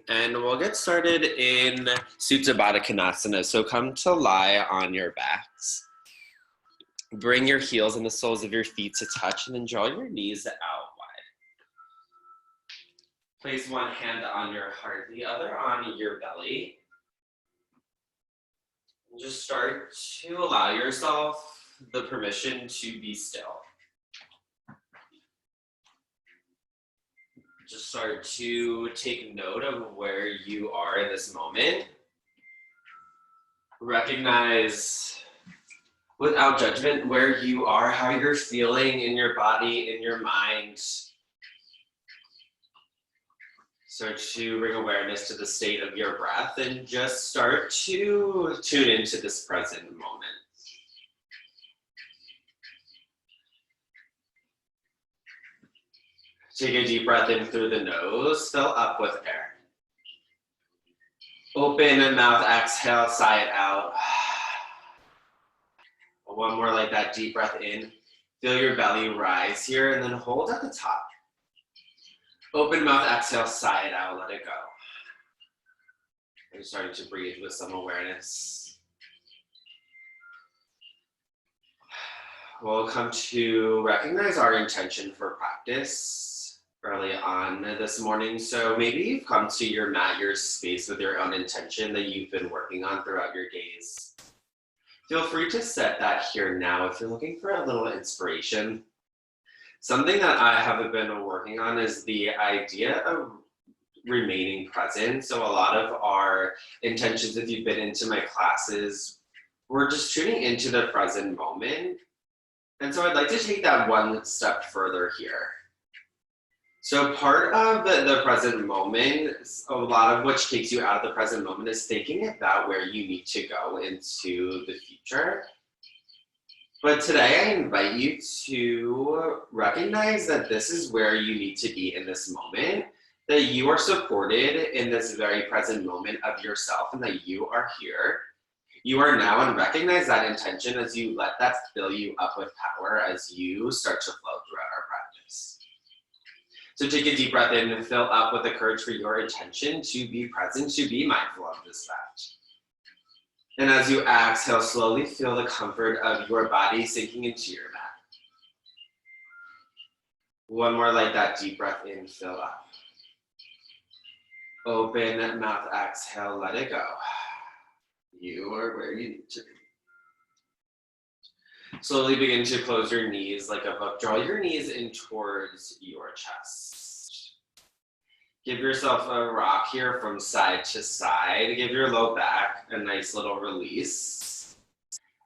And we'll get started in Supta Baddha Konasana. So come to lie on your backs. Bring your heels and the soles of your feet to touch and then draw your knees out wide. Place one hand on your heart, the other on your belly. And just start to allow yourself the permission to be still. Just start to take note of where you are in this moment. Recognize, without judgment, where you are, how you're feeling in your body, in your mind. Start to bring awareness to the state of your breath and just start to tune into this present moment. Take a deep breath in through the nose, fill up with air. Open mouth, exhale, sigh it out. One more like that, deep breath in. Feel your belly rise here and then hold at the top. Open mouth, exhale, sigh it out, let it go. And starting to breathe with some awareness. We'll come to recognize our intention for practice early on this morning. So maybe you've come to your mat, your space with your own intention that you've been working on throughout your days. Feel free to set that here now if you're looking for a little inspiration. Something that I have been working on is the idea of remaining present. So a lot of our intentions, if you've been into my classes, we're just tuning into the present moment. And so I'd like to take that one step further here. So part of the present moment, a lot of which takes you out of the present moment, is thinking about where you need to go into the future. But today I invite you to recognize that this is where you need to be in this moment, that you are supported in this very present moment of yourself and that you are here. You are now, and recognize that intention as you let that fill you up with power as you start to flow throughout our practice. So take a deep breath in and fill up with the courage for your intention to be present, to be mindful of this fact. And as you exhale, slowly feel the comfort of your body sinking into your mat. One more like that, deep breath in, fill up. Open mouth, exhale, let it go. You are where you need to be. Slowly begin to close your knees like a book. Draw your knees in towards your chest. Give yourself a rock here from side to side. Give your low back a nice little release.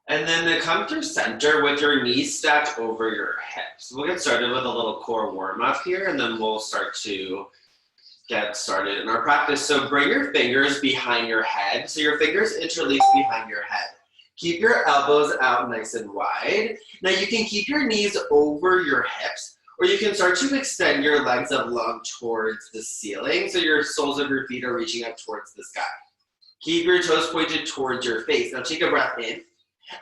And then come through center with your knees stacked over your hips. We'll get started with a little core warm up here, and then we'll start to get started in our practice. So bring your fingers behind your head. So your fingers interlace behind your head. Keep your elbows out nice and wide. Now you can keep your knees over your hips, or you can start to extend your legs up long towards the ceiling, so your soles of your feet are reaching up towards the sky. Keep your toes pointed towards your face. Now take a breath in.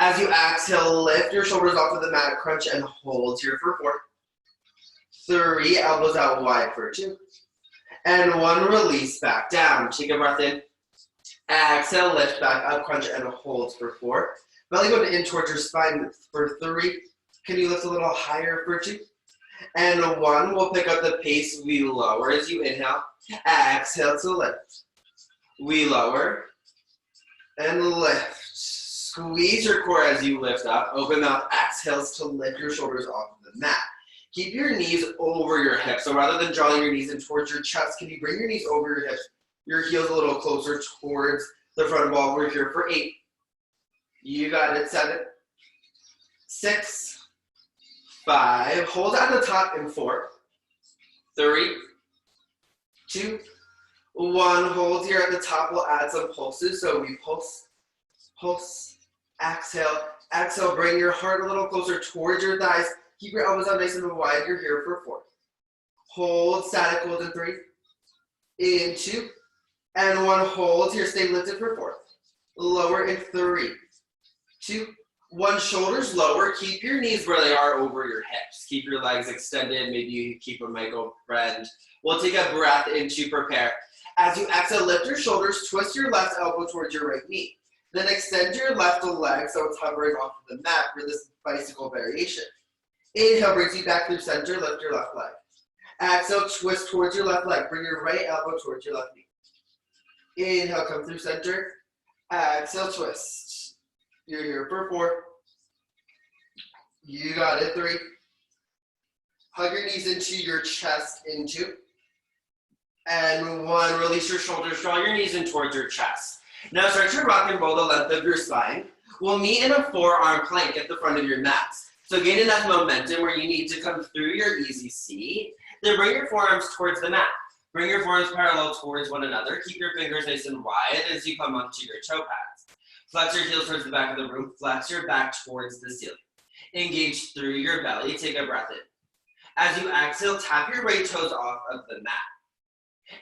As you exhale, lift your shoulders off of the mat, crunch and hold here for 4, 3, elbows out wide for 2, and 1, release back down. Take a breath in. Exhale, lift back up, crunch and hold for 4. Belly going in towards your spine for 3. Can you lift a little higher for 2? And 1, we'll pick up the pace. We lower as you inhale. Exhale to lift. We lower and lift. Squeeze your core as you lift up. Open mouth, exhales to lift your shoulders off of the mat. Keep your knees over your hips. So rather than drawing your knees in towards your chest, can you bring your knees over your hips? Your heels a little closer towards the front wall. We're here for 8. You got it. 7, 6, 5. Hold at the top in 4, 3, 2, 1. Hold here at the top. We'll add some pulses. So we pulse, pulse, exhale, exhale. Bring your heart a little closer towards your thighs. Keep your elbows out nice and wide. You're here for 4. Hold, static hold in 3, in 2, and 1. Hold here. Stay lifted for 4. Lower in 3, 2, 1. Shoulders lower. Keep your knees where they are over your hips. Keep your legs extended. Maybe you keep them like open. We'll take a breath in to prepare. As you exhale, lift your shoulders, twist your left elbow towards your right knee. Then extend your left leg so it's hovering off of the mat for this bicycle variation. Inhale brings you back through center, lift your left leg. Exhale, twist towards your left leg. Bring your right elbow towards your left knee. Inhale, come through center. Exhale, twist. You're here for 4. You got it, 3. Hug your knees into your chest in 2. And 1, release your shoulders, draw your knees in towards your chest. Now start to rock and roll the length of your spine. We'll meet in a forearm plank at the front of your mat. So gain enough momentum where you need to come through your easy seat. Then bring your forearms towards the mat. Bring your forearms parallel towards one another. Keep your fingers nice and wide as you come onto your toe pads. Flex your heels towards the back of the room. Flex your back towards the ceiling. Engage through your belly. Take a breath in. As you exhale, tap your right toes off of the mat.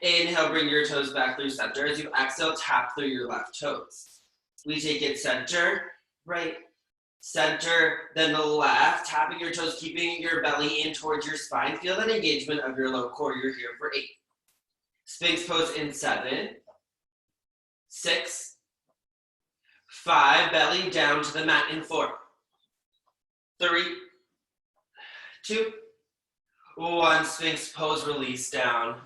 Inhale, bring your toes back through center. As you exhale, tap through your left toes. We take it center, right, center, then the left, tapping your toes, keeping your belly in towards your spine. Feel that engagement of your low core. You're here for 8. Sphinx pose in 7, 6, 5, belly down to the mat in 4, 3, 2, 1, Sphinx pose, release down.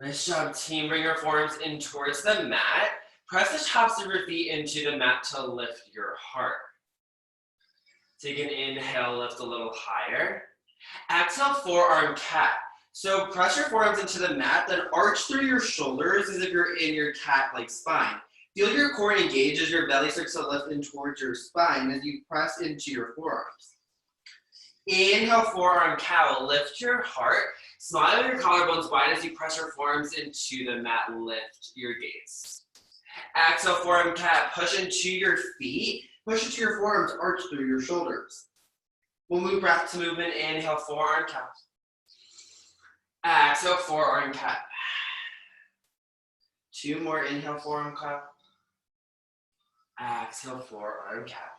Nice job, team. Bring your forearms in towards the mat. Press the tops of your feet into the mat to lift your heart. Take an inhale, lift a little higher. Exhale, forearm cat. So press your forearms into the mat, then arch through your shoulders as if you're in your cat-like spine. Feel your core engage as your belly starts to lift in towards your spine as you press into your forearms. Inhale, forearm cow. Lift your heart. Smile your collarbones wide as you press your forearms into the mat. Lift your gaze. Exhale, forearm cat. Push into your feet. Push into your forearms. Arch through your shoulders. We'll move breath to movement. Inhale, forearm cat. Exhale, forearm cat. 2 more. Inhale, forearm cat. Exhale, forearm cat.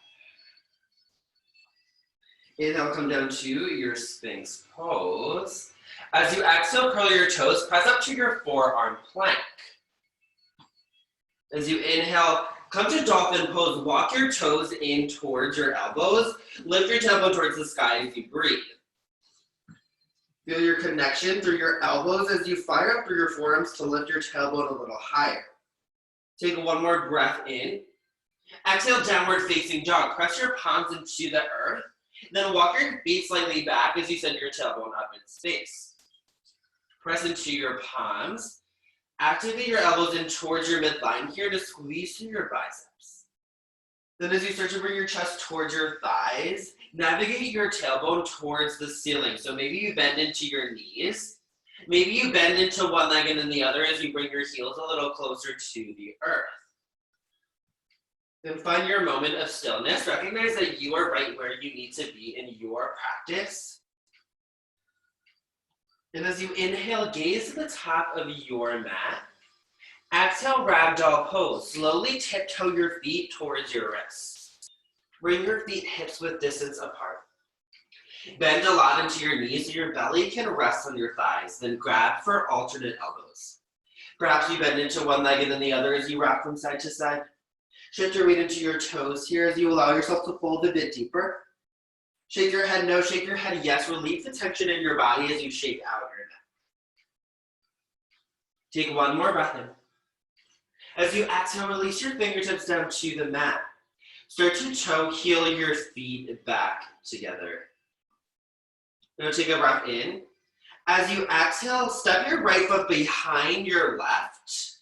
Inhale, come down to your Sphinx pose. As you exhale, curl your toes, press up to your forearm plank. As you inhale, come to dolphin pose, walk your toes in towards your elbows, lift your tailbone towards the sky as you breathe. Feel your connection through your elbows as you fire up through your forearms to lift your tailbone a little higher. Take 1 more breath in. Exhale, downward facing dog. Press your palms into the earth. Then walk your feet slightly back as you send your tailbone up in space. Press into your palms. Activate your elbows in towards your midline here to squeeze through your biceps. Then as you start to bring your chest towards your thighs, navigate your tailbone towards the ceiling. So maybe you bend into your knees. Maybe you bend into one leg and then the other as you bring your heels a little closer to the earth. Then find your moment of stillness. Recognize that you are right where you need to be in your practice. And as you inhale, gaze to the top of your mat. Exhale, ragdoll pose. Slowly tiptoe your feet towards your wrists. Bring your feet hips width distance apart. Bend a lot into your knees so your belly can rest on your thighs. Then grab for alternate elbows. Perhaps you bend into one leg and then the other as you rock from side to side. Shift your weight into your toes here as you allow yourself to fold a bit deeper. Shake your head no, shake your head yes. Relieve the tension in your body as you shake out your neck. Take 1 more breath in. As you exhale, release your fingertips down to the mat. Start to toe heel your feet back together. Now take a breath in. As you exhale, step your right foot behind your left.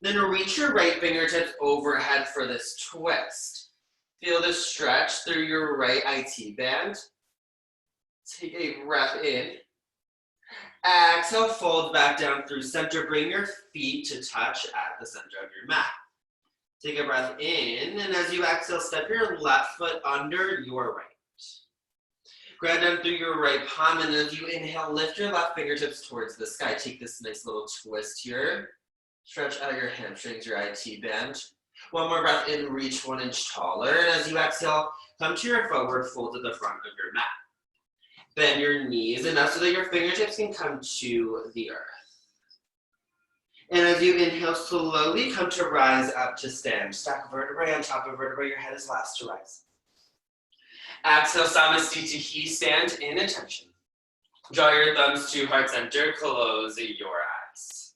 Then reach your right fingertips overhead for this twist. Feel the stretch through your right IT band. Take a breath in. Exhale, fold back down through center. Bring your feet to touch at the center of your mat. Take a breath in, and as you exhale, step your left foot under your right. Grab down through your right palm, and as you inhale, lift your left fingertips towards the sky. Take this nice little twist here. Stretch out your hamstrings, your IT band. 1 more breath in, reach 1 inch taller. And as you exhale, come to your forward fold to the front of your mat. Bend your knees enough so that your fingertips can come to the earth. As you inhale, slowly come to rise up to stand. Stack vertebrae on top of vertebrae. Your head is last to rise. Exhale, Samastitihi, stand in attention. Draw your thumbs to heart center. Close your eyes.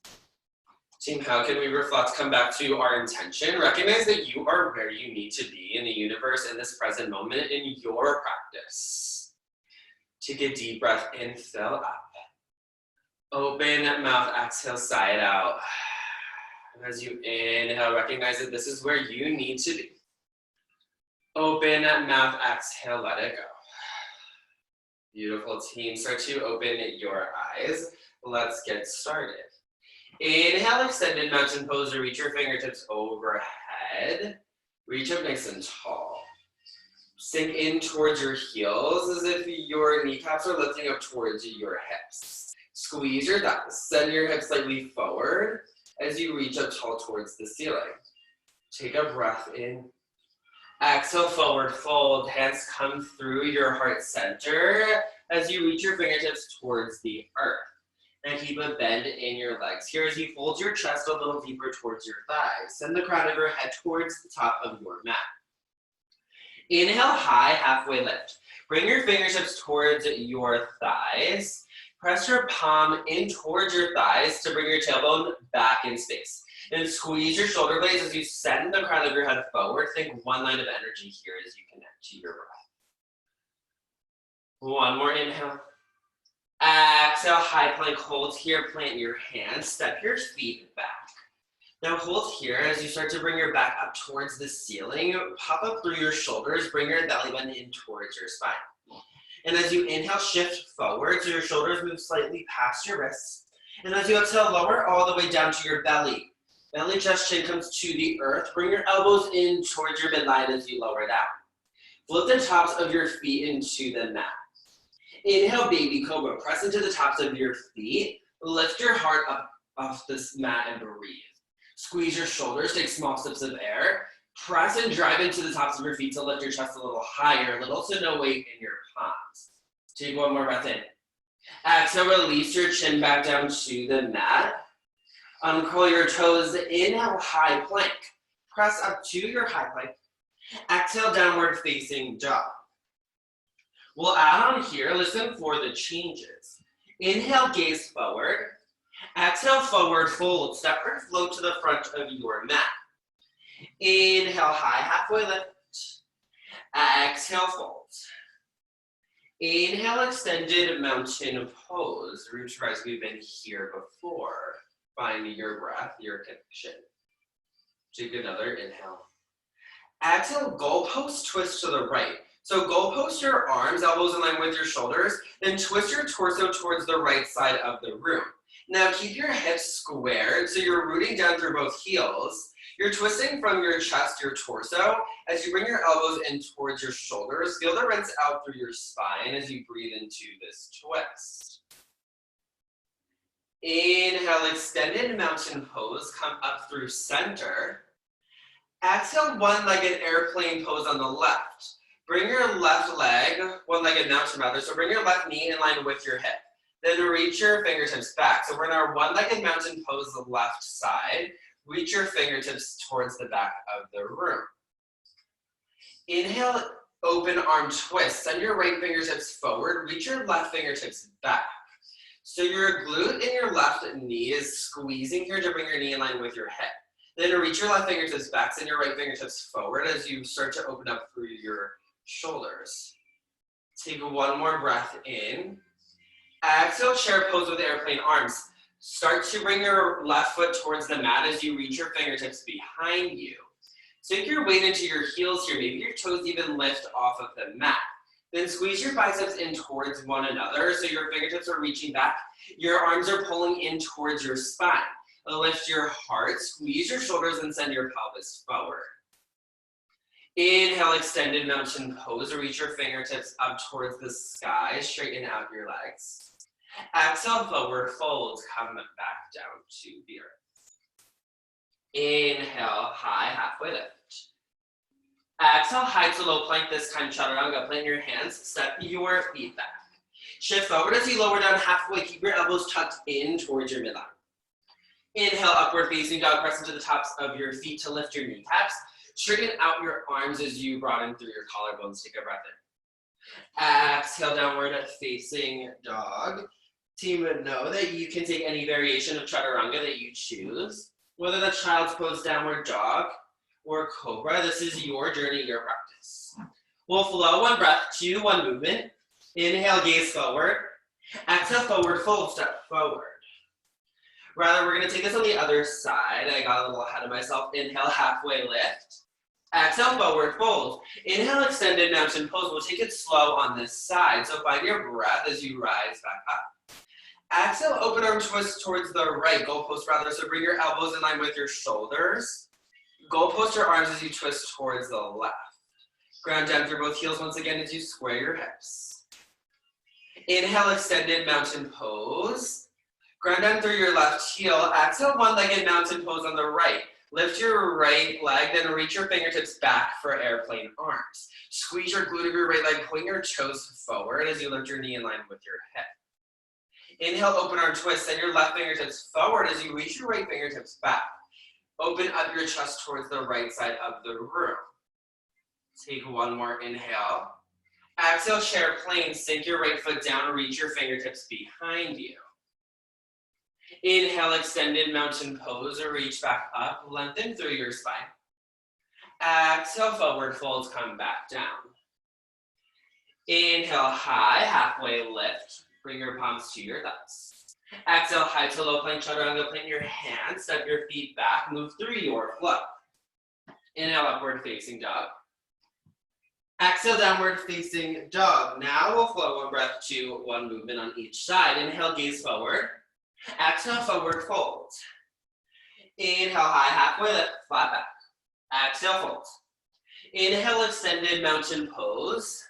Team, how can we reflect? Come back to our intention. Recognize that you are where you need to be in the universe in this present moment in your practice. Take a deep breath in, fill up. Open mouth, exhale, sigh it out. As you inhale, recognize that this is where you need to be. Open mouth, exhale, let it go. Beautiful, team. Start to open your eyes. Let's get started. Inhale, extended mountain pose, or reach your fingertips overhead. Reach up nice and tall. Sink in towards your heels as if your kneecaps are lifting up towards your hips. Squeeze your thighs. Send your hips slightly forward as you reach up tall towards the ceiling. Take a breath in. Exhale, forward fold. Hands come through your heart center as you reach your fingertips towards the earth. And keep a bend in your legs here as you fold your chest a little deeper towards your thighs. Send the crown of your head towards the top of your mat. Inhale, high, halfway lift. Bring your fingertips towards your thighs. Press your palm in towards your thighs to bring your tailbone back in space. And squeeze your shoulder blades as you send the crown of your head forward. Think one line of energy here as you connect to your breath. One more inhale. Exhale, high plank, hold here, plant your hands, step your feet back. Now hold here as you start to bring your back up towards the ceiling, pop up through your shoulders, bring your belly button in towards your spine. And as you inhale, shift forward so your shoulders move slightly past your wrists. And as you exhale, lower all the way down to your belly. Belly, chest, chin comes to the earth. Bring your elbows in towards your midline as you lower down. Flip the tops of your feet into the mat. Inhale, baby cobra. Press into the tops of your feet. Lift your heart up off this mat and breathe. Squeeze your shoulders, take small sips of air. Press and drive into the tops of your feet to lift your chest a little higher, little to no weight in your palms. Take one more breath in. Exhale, release your chin back down to the mat. Uncurl your toes. Inhale, high plank. Press up to your high plank. Exhale, downward facing dog. We'll add on here, listen for the changes. Inhale, gaze forward. Exhale, forward fold. Step or float to the front of your mat. Inhale, high, halfway lift. Exhale, fold. Inhale, extended mountain pose. Root to rise, we've been here before. Find your breath, your connection. Take another inhale. Exhale, goalpost twist to the right. So goalpost your arms, elbows in line with your shoulders, then twist your torso towards the right side of the room. Now keep your hips squared, so you're rooting down through both heels. You're twisting from your chest, your torso, as you bring your elbows in towards your shoulders. Feel the rinse out through your spine as you breathe into this twist. Inhale, extended mountain pose, come up through center. Exhale, one-legged airplane pose on the left. Bring your left leg, one-legged mountain rather, so bring your left knee in line with your hip. Then reach your fingertips back. So we're in our one-legged mountain pose, the left side. Reach your fingertips towards the back of the room. Inhale, open arm twist. Send your right fingertips forward. Reach your left fingertips back. So your glute in your left knee is squeezing here to bring your knee in line with your hip. Then reach your left fingertips back. Send your right fingertips forward as you start to open up through your shoulders. Take one more breath in. Exhale, chair pose with airplane arms. Start to bring your left foot towards the mat as you reach your fingertips behind you. Take your weight into your heels here. Maybe your toes even lift off of the mat. Then squeeze your biceps in towards one another so your fingertips are reaching back. Your arms are pulling in towards your spine. Lift your heart, squeeze your shoulders, and send your pelvis forward. Inhale, extended mountain pose. Reach your fingertips up towards the sky. Straighten out your legs. Exhale, forward fold. Come back down to the earth. Inhale, high, halfway lift. Exhale, high to low plank, this time chaturanga. Plant your hands, step your feet back. Shift forward as you lower down halfway. Keep your elbows tucked in towards your midline. Inhale, upward facing dog, press into the tops of your feet to lift your kneecaps. Straighten out your arms as you broaden through your collarbones. Take a breath in. Exhale, downward facing dog. Team would know that you can take any variation of chaturanga that you choose, whether that's child's pose, downward dog, or cobra. This is your journey, your practice. We'll flow one breath to one movement. Inhale, gaze forward. Exhale, forward fold, step forward. Rather, we're gonna take this on the other side. I got a little ahead of myself. Inhale, halfway lift. Exhale, forward fold. Inhale, extended mountain pose. We'll take it slow on this side. So find your breath as you rise back up. Exhale, open arm twist towards the right, goalpost rather. So bring your elbows in line with your shoulders. Goalpost your arms as you twist towards the left. Ground down through both heels once again as you square your hips. Inhale, extended mountain pose. Ground down through your left heel. Exhale, one-legged mountain pose on the right. Lift your right leg, then reach your fingertips back for airplane arms. Squeeze your glute of your right leg, point your toes forward as you lift your knee in line with your hip. Inhale, open arm twist, send your left fingertips forward as you reach your right fingertips back. Open up your chest towards the right side of the room. Take one more inhale. Exhale, chair plane, sink your right foot down, reach your fingertips behind you. Inhale, extended mountain pose, or reach back up, lengthen through your spine. Exhale, forward folds, come back down. Inhale, high, halfway lift, bring your palms to your thighs. Exhale, high to low plank chaturanga, plant your hands, step your feet back, move through your flow. Inhale, upward facing dog. Exhale, downward facing dog. Now we'll flow one breath to one movement on each side. Inhale, gaze forward. Exhale, forward fold. Inhale, high, halfway lift, flat back. Exhale, fold. Inhale, extended mountain pose.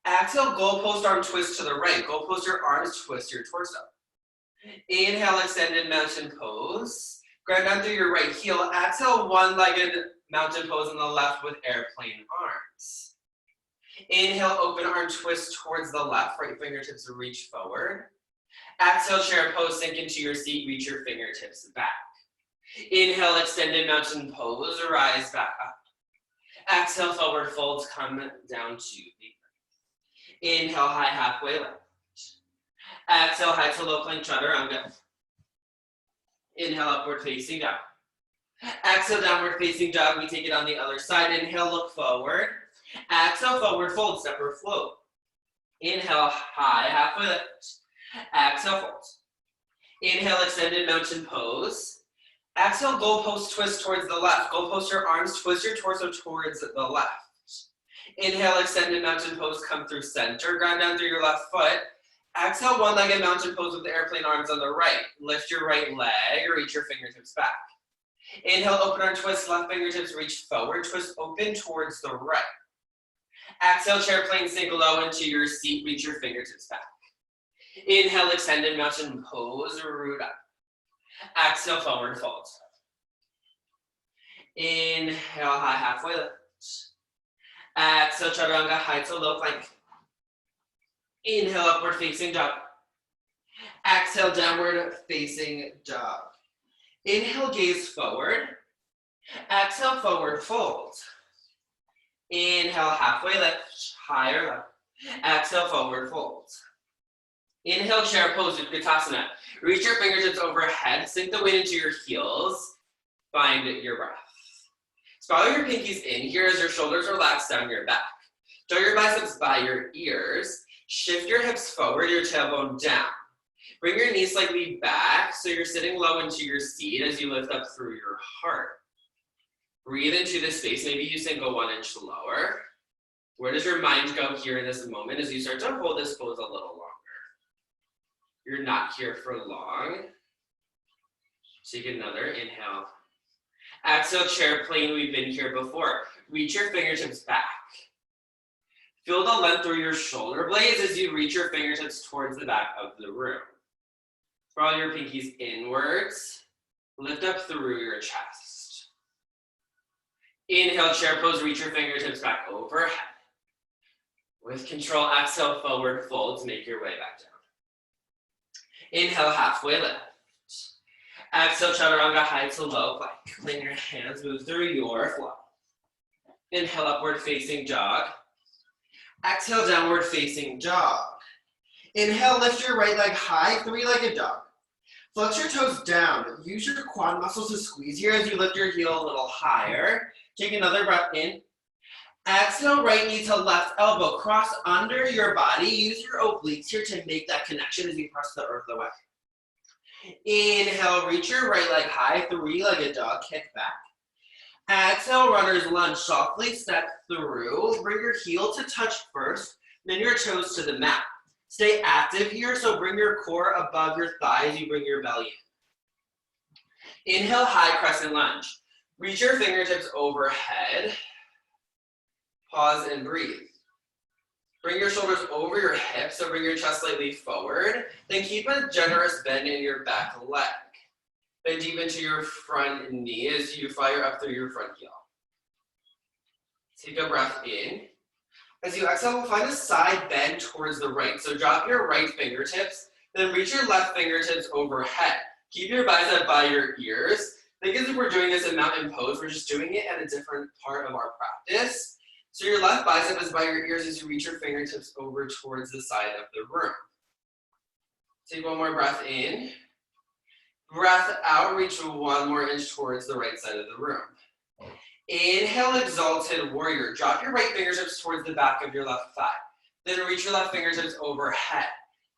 Exhale, goalpost arm twist to the right. Goalpost your arms, twist your torso. Inhale, extended mountain pose. Ground down through your right heel. Exhale, one-legged mountain pose on the left with airplane arms. Inhale, open arm twist towards the left. Right fingertips reach forward. Exhale, chair pose, sink into your seat, reach your fingertips back. Inhale, extended mountain pose, rise back up. Exhale, forward folds, come down to the earth. Inhale, high, halfway lift. Exhale, high to low plank chaturanga. Inhale, upward facing dog. Exhale, downward facing dog. We take it on the other side. Inhale, look forward. Exhale, forward fold, step or float. Inhale, high, halfway lift. Exhale, fold. Inhale, extended mountain pose. Exhale, goalpost twist towards the left. Goalpost your arms, twist your torso towards the left. Inhale, extended mountain pose, come through center. Ground down through your left foot. Exhale, one-legged mountain pose with the airplane arms on the right. Lift your right leg, reach your fingertips back. Inhale, open arm twist, left fingertips reach forward, twist open towards the right. Exhale, chair plane, sink low into your seat, reach your fingertips back. Inhale, extended mountain pose, root up. Exhale, forward fold. Inhale, high, halfway lift. Exhale, chaturanga, high to low plank. Inhale, upward facing dog. Exhale, downward facing dog. Inhale, gaze forward. Exhale, forward fold. Inhale, halfway lift, higher left. Exhale, forward fold. Inhale, chair pose, Utkatasana. Reach your fingertips overhead, sink the weight into your heels. Find your breath. Spiral your pinkies in here as your shoulders relax down your back. Draw your biceps by your ears. Shift your hips forward, your tailbone down. Bring your knees slightly back so you're sitting low into your seat as you lift up through your heart. Breathe into this space. Maybe you sink go 1 inch lower. Where does your mind go here in this moment as you start to hold this pose a little longer? You're not here for long. Take another inhale. Exhale, chair plane. We've been here before. Reach your fingertips back. Feel the length through your shoulder blades as you reach your fingertips towards the back of the room. Sprawl your pinkies inwards. Lift up through your chest. Inhale, chair pose. Reach your fingertips back overhead. With control, exhale, forward fold to make your way back down. Inhale, halfway lift. Exhale, chaturanga, high to low plank. Clean your hands, move through your flow. Inhale, upward facing jog. Exhale, downward facing jog. Inhale, lift your right leg high, three-legged dog. Flex your toes down. Use your quad muscles to squeeze here as you lift your heel a little higher. Take another breath in. Exhale, right knee to left elbow. Cross under your body. Use your obliques here to make that connection as you press the earth away. Inhale, reach your right leg high, three-legged dog, kick back. Exhale, runner's lunge, softly step through. Bring your heel to touch first, then your toes to the mat. Stay active here, so bring your core above your thighs, you bring your belly in. Inhale, high crescent lunge. Reach your fingertips overhead. Pause and breathe. Bring your shoulders over your hips, so bring your chest slightly forward. Then keep a generous bend in your back leg. Bend deep into your front knee as you fire up through your front heel. Take a breath in. As you exhale, find a side bend towards the right. So drop your right fingertips, then reach your left fingertips overhead. Keep your bicep by your ears. Think as if we're doing this in mountain pose, we're just doing it at a different part of our practice. So your left bicep is by your ears as you reach your fingertips over towards the side of the room. Take one more breath in. Breath out, reach one more inch towards the right side of the room. Inhale, exalted warrior. Drop your right fingertips towards the back of your left thigh. Then reach your left fingertips overhead.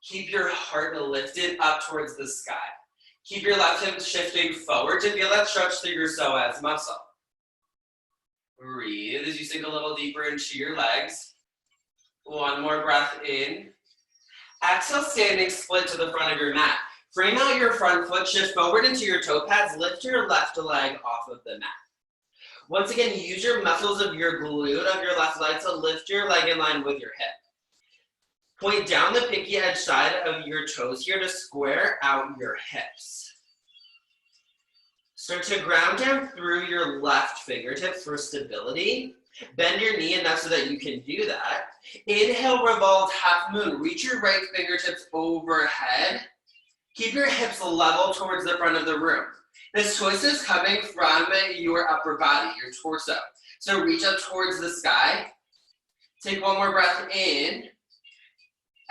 Keep your heart lifted up towards the sky. Keep your left hip shifting forward to feel that stretch through your psoas muscle. Breathe as you sink a little deeper into your legs. One more breath in. Exhale, standing split to the front of your mat. Frame out your front foot, shift forward into your toe pads, lift your left leg off of the mat. Once again, use your muscles of your glute of your left leg to lift your leg in line with your hip. Point down the pinky edge side of your toes here to square out your hips. Start to ground down through your left fingertips for stability. Bend your knee enough so that you can do that. Inhale, revolved half moon. Reach your right fingertips overhead. Keep your hips level towards the front of the room. This twist is coming from your upper body, your torso. So reach up towards the sky. Take one more breath in.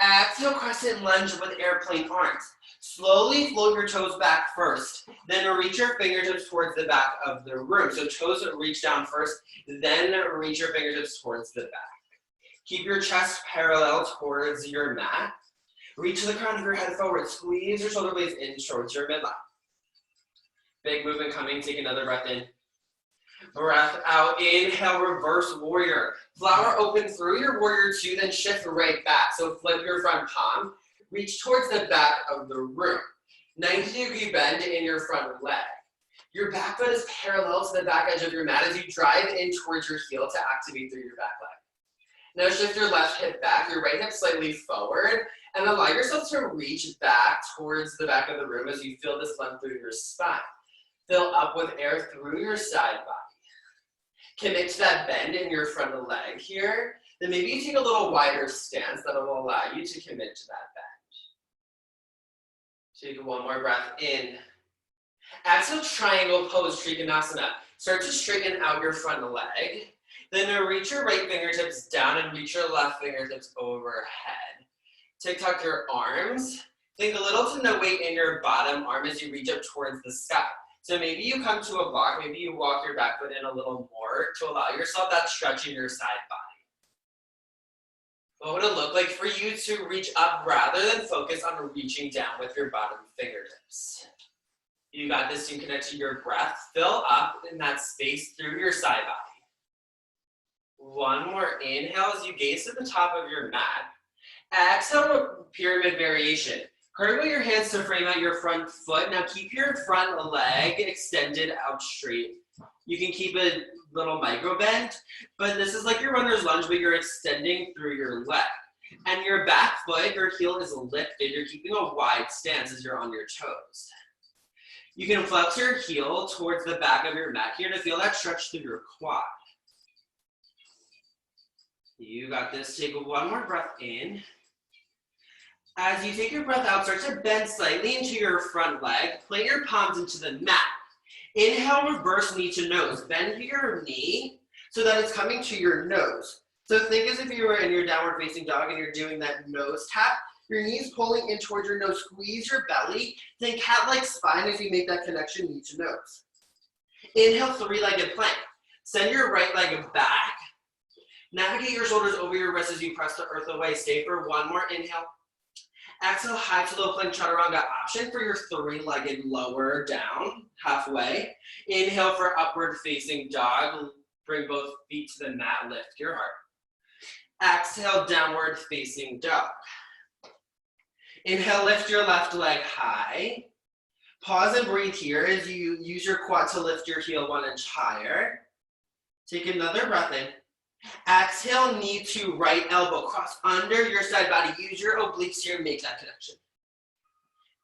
Exhale, crescent lunge with airplane arms. Slowly float your toes back first. Then reach your fingertips towards the back of the room. So toes reach down first, then reach your fingertips towards the back. Keep your chest parallel towards your mat. Reach the crown of your head forward. Squeeze your shoulder blades in towards your midline. Big movement coming. Take another breath in. Breath out. Inhale, reverse warrior. Flower open through your warrior two, then shift right back. So flip your front palm. Reach towards the back of the room. 90-degree bend in your front leg. Your back foot is parallel to the back edge of your mat as you drive in towards your heel to activate through your back leg. Now shift your left hip back, your right hip slightly forward, and allow yourself to reach back towards the back of the room as you feel this length through your spine. Fill up with air through your side body. Commit to that bend in your front leg here. Then maybe you take a little wider stance that will allow you to commit to that bend. Take one more breath in. Exhale, triangle pose, Trikonasana. Start to straighten out your front leg. Then reach your right fingertips down and reach your left fingertips overhead. Tuck your arms. Think a little to no weight in your bottom arm as you reach up towards the sky. So maybe you come to a block, maybe you walk your back foot in a little more to allow yourself that stretch in your side body. What would it look like for you to reach up rather than focus on reaching down with your bottom fingertips? You got this. You can connect to your breath. Fill up in that space through your side body. One more inhale as you gaze to the top of your mat. Exhale, pyramid variation. Curve your hands to frame out your front foot. Now keep your front leg extended out straight. You can keep a little micro bend, but this is like your runner's lunge, but you're extending through your leg. And your back foot, your heel is lifted. You're keeping a wide stance as you're on your toes. You can flex your heel towards the back of your mat here to feel that stretch through your quad. You got this. Take one more breath in. As you take your breath out, start to bend slightly into your front leg. Plant your palms into the mat. Inhale, reverse knee to nose. Bend your knee so that it's coming to your nose. So think as if you were in your downward facing dog and you're doing that nose tap. Your knees pulling in towards your nose. Squeeze your belly. Think cat-like spine as you make that connection knee to nose. Inhale, three-legged plank. Send your right leg back. Navigate your shoulders over your wrists as you press the earth away. Stay for one more inhale. Exhale, high to low plank chaturanga. Option for your three-legged lower down, halfway. Inhale for upward facing dog. Bring both feet to the mat, lift your heart. Exhale, downward facing dog. Inhale, lift your left leg high. Pause and breathe here as you use your quad to lift your heel 1 inch higher. Take another breath in. Exhale, knee to right elbow. Cross under your side body. Use your obliques here to make that connection.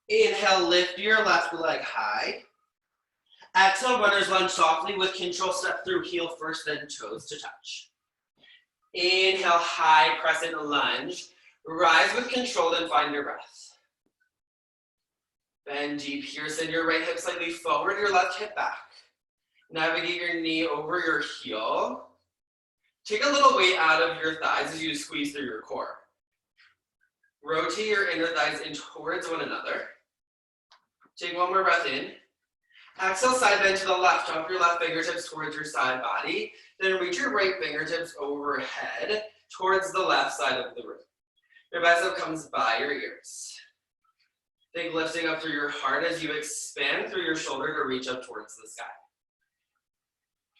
Inhale, lift your left leg high. Exhale, runner's lunge softly with control. Step through heel first, then toes to touch. Inhale, high crescent lunge. Rise with control, then find your breath. Bend deep here. Send your right hip slightly forward, your left hip back. Navigate your knee over your heel. Take a little weight out of your thighs as you squeeze through your core. Rotate your inner thighs in towards one another. Take one more breath in. Exhale, side bend to the left. Drop your left fingertips towards your side body. Then reach your right fingertips overhead towards the left side of the room. Your bicep comes by your ears. Think lifting up through your heart as you expand through your shoulder to reach up towards the sky.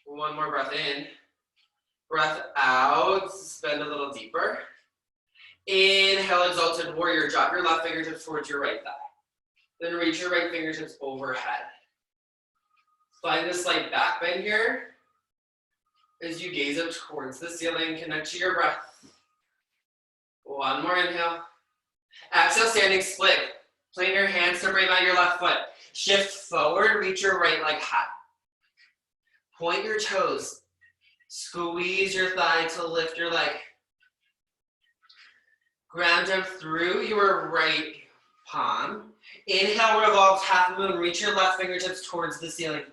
One more breath in. Breath out, bend a little deeper. Inhale, exalted warrior. Drop your left fingertips towards your right thigh. Then reach your right fingertips overhead. Find a slight back bend here as you gaze up towards the ceiling. Connect to your breath. One more inhale. Exhale, standing split. Plant your hands to frame out your left foot. Shift forward, reach your right leg high. Point your toes. Squeeze your thigh to lift your leg. Ground up through your right palm. Inhale, revolve half moon. Reach your left fingertips towards the ceiling.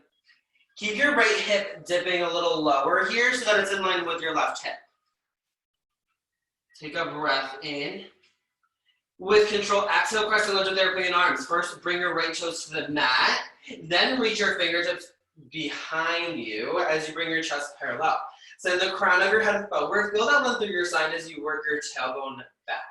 Keep your right hip dipping a little lower here so that it's in line with your left hip. Take a breath in. With control, exhale, crescent lunge with airplane arms. First, bring your right toes to the mat. Then reach your fingertips behind you as you bring your chest parallel. Send the crown of your head forward. Feel that length through your spine as you work your tailbone back.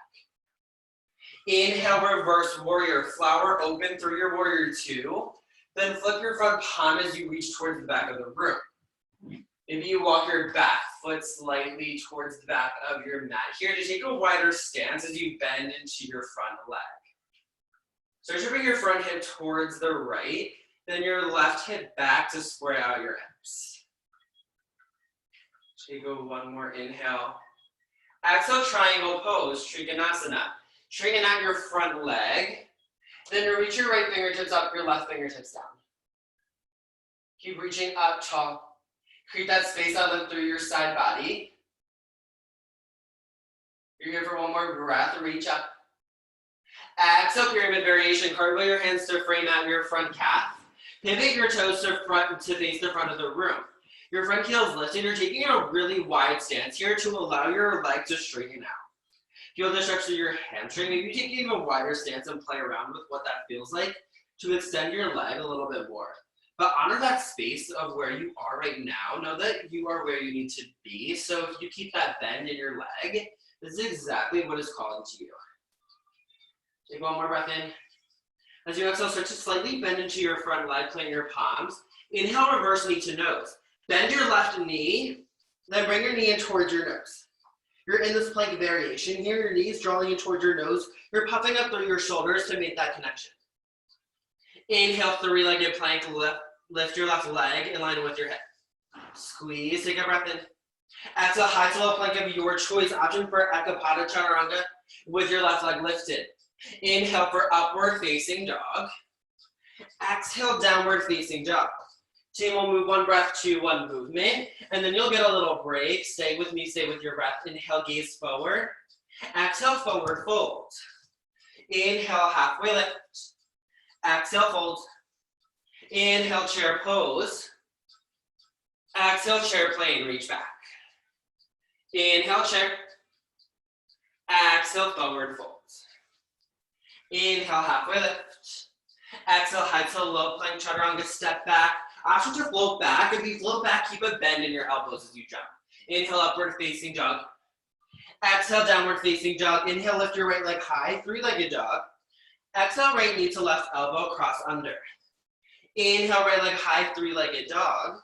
Inhale, reverse warrior. Flower open through your warrior 2. Then flip your front palm as you reach towards the back of the room. Maybe you walk your back foot slightly towards the back of your mat here to take a wider stance as you bend into your front leg. Start to bring your front hip towards the right, then your left hip back to square out your hips. Take one more inhale. Exhale, triangle pose, Trikonasana. Straighten out your front leg, then reach your right fingertips up, your left fingertips down. Keep reaching up tall. Create that space out and through your side body. You're here for one more breath. Reach up. Exhale, pyramid variation. Cartwheel your hands to frame out your front calf. Pivot your toes to face the front of the room. Your front heel is lifted. You're taking a really wide stance here to allow your leg to straighten out. Feel the stretch through your hamstring. Maybe take an even wider stance and play around with what that feels like to extend your leg a little bit more. But honor that space of where you are right now. Know that you are where you need to be. So if you keep that bend in your leg, this is exactly what is calling to you. Take one more breath in. As you exhale, start to slightly bend into your front leg, plant your palms. Inhale, reverse knee to nose. Bend your left knee, then bring your knee in towards your nose. You're in this plank variation here. Your knees drawing in towards your nose. You're puffing up through your shoulders to make that connection. Inhale, three-legged plank, lift your left leg in line with your hip. Squeeze, take a breath in. Exhale, high to low plank of your choice. Option for Ekapada Chaturanga with your left leg lifted. Inhale for upward facing dog. Exhale, downward facing dog. Team will move one breath to one movement, and then you'll get a little break. Stay with me, stay with your breath. Inhale, gaze forward. Exhale, forward fold. Inhale, halfway lift. Exhale, fold. Inhale, chair pose. Exhale, chair plane, reach back. Inhale, chair. Exhale, forward fold. Inhale, halfway lift. Exhale, high to low plank chaturanga, step back. Option to float back. If you float back, keep a bend in your elbows as you jump. Inhale, upward facing jog. Exhale, downward facing jog. Inhale, lift your right leg high, three-legged jog. Exhale, right knee to left elbow, cross under. Inhale, right leg high, three-legged dog.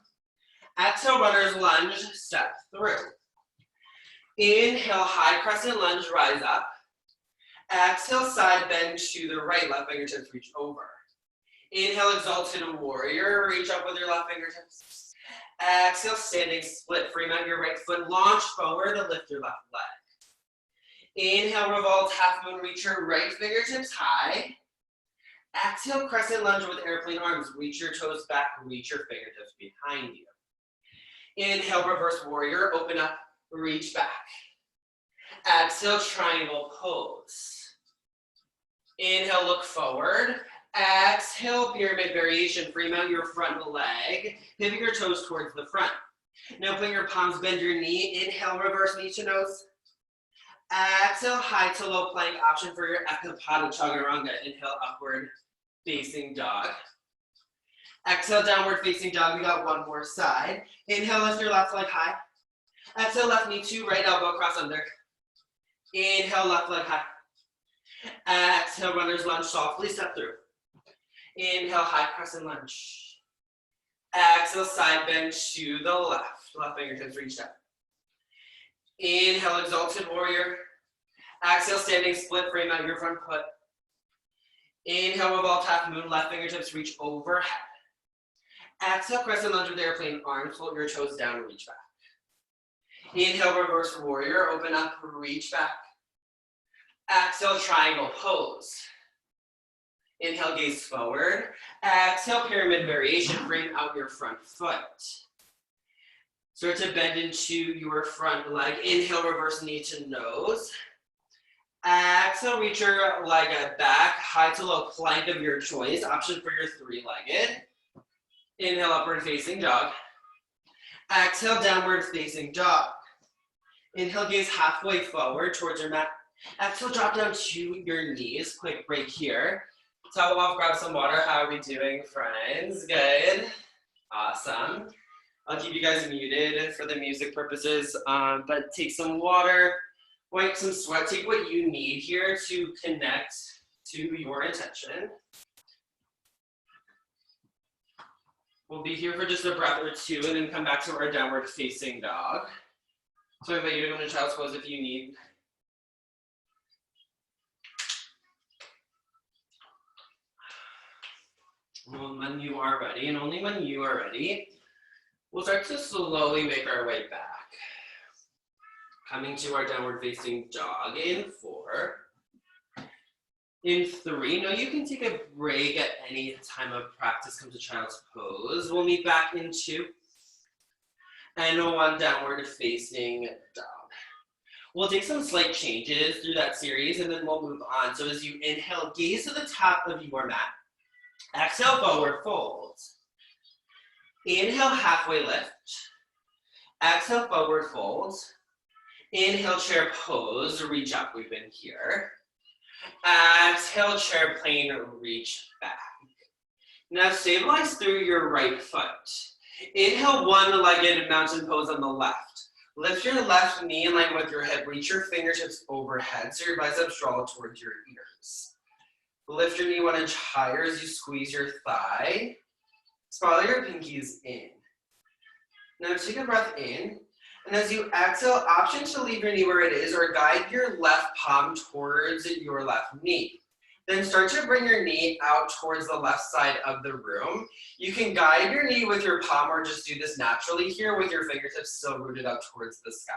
Exhale, runner's lunge, step through. Inhale, high crescent lunge, rise up. Exhale, side bend to the right, left fingertips reach over. Inhale, exalted warrior, reach up with your left fingertips. Exhale, standing split, frame out your right foot, launch forward and lift your left leg. Inhale, revolve, half moon, reach your right fingertips high. Exhale, crescent lunge with airplane arms, reach your toes back, reach your fingertips behind you. Inhale, reverse warrior, open up, reach back. Exhale, triangle pose. Inhale, look forward. Exhale, pyramid variation, frame out your front leg, pivot your toes towards the front. Now put your palms, bend your knee. Inhale, reverse knee to nose. Exhale, high to low plank, option for your ekapada chaturanga. Inhale, upward facing dog. Exhale, downward facing dog. We got one more side. Inhale, lift your left leg high. Exhale, left knee to right elbow, cross under. Inhale, left leg high. Exhale, runner's lunge, softly step through. Inhale, high crescent lunge. Exhale, side bend to the left. Left fingertips reach down. Inhale, exalted warrior. Exhale, standing split, frame out your front foot. Inhale, revolve, half moon, left fingertips reach overhead. Exhale, crescent lunge with airplane arms, float your toes down and reach back. Inhale, reverse warrior, open up, reach back. Exhale, triangle pose. Inhale, gaze forward. Exhale, pyramid variation, frame out your front foot. Start to bend into your front leg. Inhale, reverse knee to nose. Exhale, reach your leg back, high to low plank of your choice, option for your three-legged. Inhale, upward facing dog. Exhale, downward facing dog. Inhale, gaze halfway forward towards your mat. Exhale, drop down to your knees. Quick break here. Towel off, grab some water. How are we doing, friends? Good. Awesome. I'll keep you guys muted for the music purposes, but take some water, wipe some sweat, take what you need here to connect to your intention. We'll be here for just a breath or two and then come back to our downward facing dog. So I invite you to go into child's pose if you need. Well, when you are ready, and only when you are ready, we'll start to slowly make our way back. Coming to our downward facing dog in 4. In 3, now you can take a break at any time of practice, come to child's pose. We'll meet back in 2. And 1 downward facing dog. We'll take some slight changes through that series and then we'll move on. So as you inhale, gaze to the top of your mat. Exhale, forward fold. Inhale, halfway lift. Exhale, forward fold. Inhale, chair pose, reach up, we've been here. Exhale, chair plane, reach back. Now stabilize through your right foot. Inhale, one-legged mountain pose on the left. Lift your left knee in line with your hip, reach your fingertips overhead so your biceps draw towards your ears. Lift your knee 1 inch higher as you squeeze your thigh. Spiral your pinkies in. Now take a breath in, and as you exhale, option to leave your knee where it is or guide your left palm towards your left knee. Then start to bring your knee out towards the left side of the room. You can guide your knee with your palm or just do this naturally here with your fingertips still rooted up towards the sky.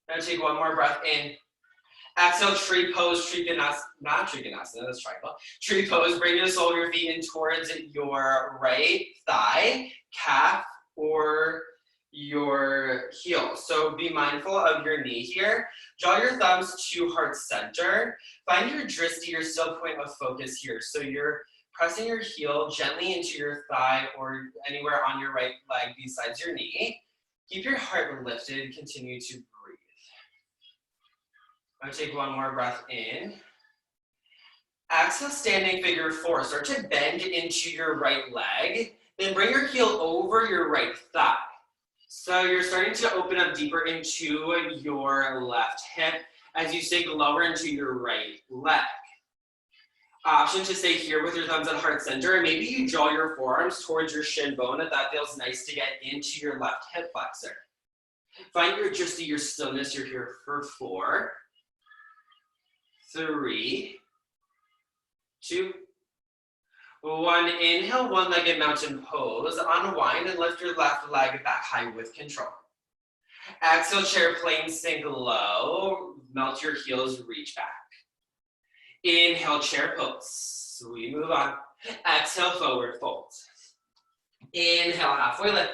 Now take 1 more breath in. Exhale, tree pose, not trikonasana, that's triangle. Tree pose, bring the sole of your feet in towards your right thigh, calf, or your heel. So be mindful of your knee here. Draw your thumbs to heart center. Find your drishti, your still point of focus here. So you're pressing your heel gently into your thigh or anywhere on your right leg besides your knee. Keep your heart lifted. Continue to breathe. I'm going to take one more breath in. Exhale, standing figure four. Start to bend into your right leg. Then bring your heel over your right thigh. So you're starting to open up deeper into your left hip as you sink lower into your right leg. Option to stay here with your thumbs at heart center, and maybe you draw your forearms towards your shin bone if that feels nice to get into your left hip flexor. Find your drishti, your stillness. You're here for 4, 3, 2, 1. Inhale, one-legged mountain pose. Unwind and lift your left leg back high with control. Exhale, chair plane, sink low. Melt your heels, reach back. Inhale, chair pose. We move on. Exhale, forward fold. Inhale, halfway lift.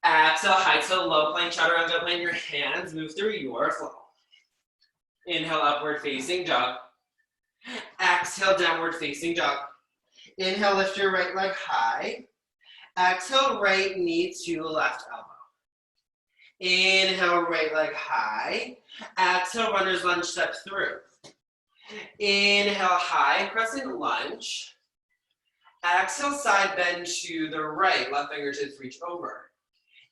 Exhale, high to low plank, chaturanga. Plant your hands, move through your flow. Inhale, upward facing dog. Exhale, downward facing dog. Inhale, lift your right leg high. Exhale, right knee to left elbow. Inhale, right leg high. Exhale, runner's lunge, step through. Inhale, high crescent lunge. Exhale, side bend to the right. Left fingertips reach over.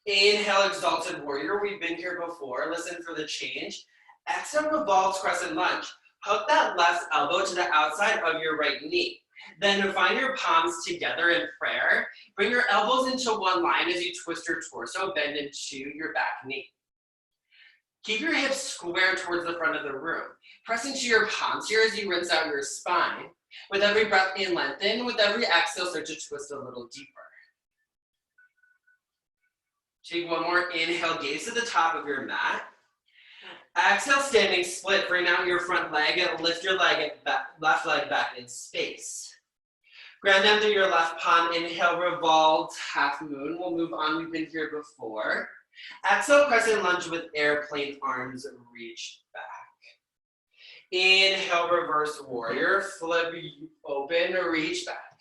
Inhale, exalted warrior. We've been here before. Listen for the change. Exhale, revolves crescent lunge. Hook that left elbow to the outside of your right knee. Then find your palms together in prayer. Bring your elbows into one line as you twist your torso, bend into your back knee. Keep your hips square towards the front of the room. Press into your palms here as you rinse out your spine. With every breath in, lengthen. With every exhale, start to twist a little deeper. Take one more inhale, gaze to the top of your mat. Exhale, standing split. Bring out your front leg and lift your left leg back in space. Ground down through your left palm. Inhale, revolved half moon. We'll move on. We've been here before. Exhale, crescent lunge with airplane arms reach back. Inhale, reverse warrior. Flip open, reach back.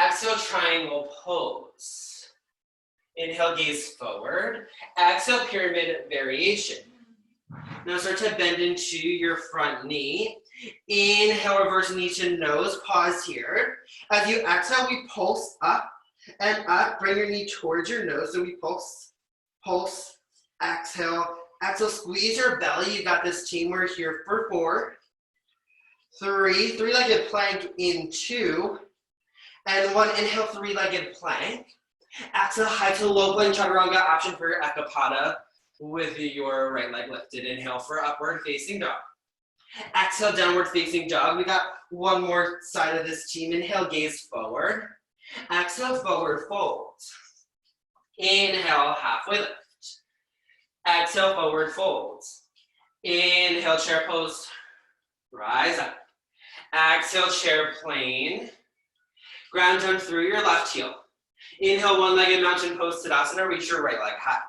Exhale, triangle pose. Inhale, gaze forward. Exhale, pyramid variation. Now start to bend into your front knee. Inhale, reverse knee to nose. Pause here. As you exhale, we pulse up and up. Bring your knee towards your nose. So we pulse, pulse, exhale. Exhale, squeeze your belly. You got this, team. We're here for 4, 3. Three-legged plank in 2. And 1. Inhale, three-legged plank. Exhale, high to low plank chaturanga. Option for your ekapada with your right leg lifted. Inhale for upward facing dog. Exhale, downward facing dog. We got one more side of this, team. Inhale, gaze forward. Exhale, forward fold. Inhale, halfway lift. Exhale, forward fold. Inhale, chair pose. Rise up. Exhale, chair plane. Ground down through your left heel. Inhale, one-legged mountain pose, Tadasana. Reach your right leg high.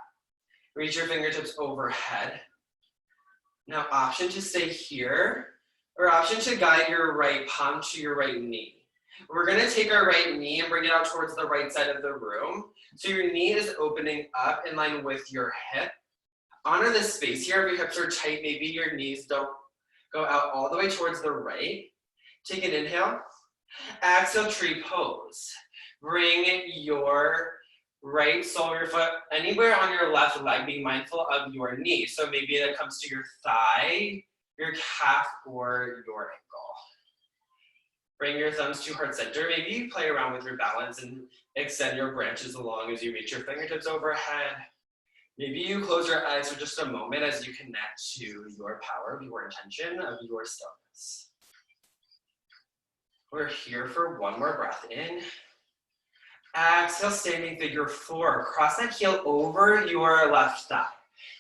Reach your fingertips overhead. Now, option to stay here, or option to guide your right palm to your right knee. We're gonna take our right knee and bring it out towards the right side of the room. So your knee is opening up in line with your hip. Honor this space here. If your hips are tight, maybe your knees don't go out all the way towards the right. Take an inhale. Exhale, tree pose. Bring your right sole of your foot anywhere on your left leg, being mindful of your knee. So maybe that comes to your thigh, your calf, or your ankle. Bring your thumbs to heart center. Maybe you play around with your balance and extend your branches along as you reach your fingertips overhead. Maybe you close your eyes for just a moment as you connect to your power, of your intention, of your stillness. We're here for one more breath in. Exhale, standing figure 4. Cross that heel over your left thigh.